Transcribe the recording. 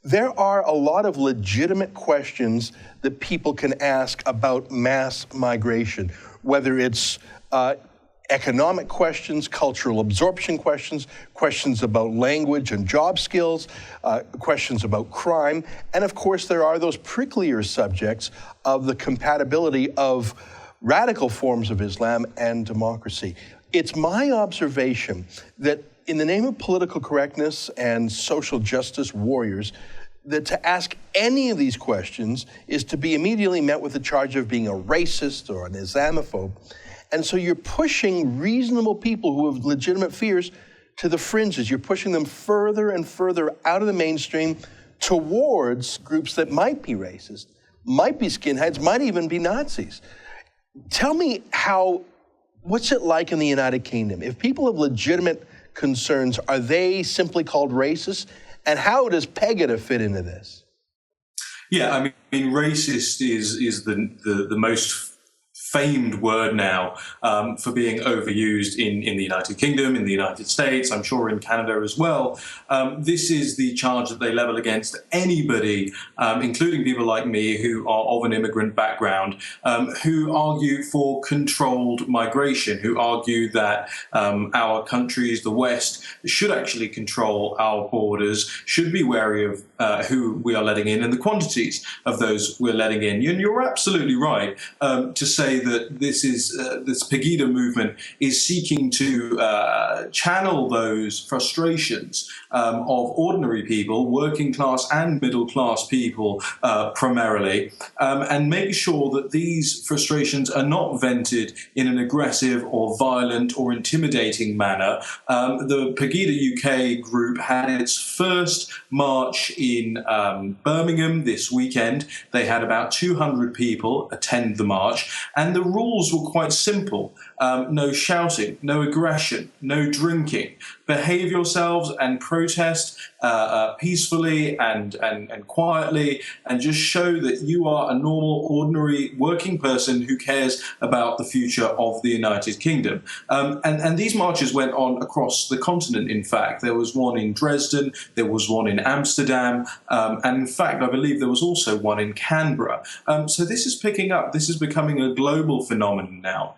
There are a lot of legitimate questions that people can ask about mass migration, whether it's economic questions, cultural absorption questions, questions about language and job skills, questions about crime, and of course there are those pricklier subjects of the compatibility of radical forms of Islam and democracy. It's my observation that in the name of political correctness and social justice warriors, that to ask any of these questions is to be immediately met with the charge of being a racist or an Islamophobe. And so you're pushing reasonable people who have legitimate fears to the fringes. You're pushing them further and further out of the mainstream towards groups that might be racist, might be skinheads, might even be Nazis. Tell me what's it like in the United Kingdom? If people have legitimate concerns, are they simply called racist? And how does Pegida fit into this? Yeah, I mean, racist is the most famed word now for being overused in the United Kingdom, in the United States, I'm sure in Canada as well. This is the charge that they level against anybody, including people like me who are of an immigrant background, who argue for controlled migration, who argue that our countries, the West, should actually control our borders, should be wary of who we are letting in and the quantities of those we're letting in. And you're absolutely right to say that this Pegida movement is seeking to channel those frustrations of ordinary people, working class and middle class people primarily, and make sure that these frustrations are not vented in an aggressive or violent or intimidating manner. The Pegida UK group had its first march in Birmingham this weekend. They had about 200 people attend the march, and the rules were quite simple. No shouting, no aggression, no drinking. Behave yourselves and protest peacefully and quietly, and just show that you are a normal, ordinary working person who cares about the future of the United Kingdom. And these marches went on across the continent, in fact. There was one in Dresden, there was one in Amsterdam, and in fact, I believe there was also one in Canberra. So this is picking up. This is becoming a global phenomenon now.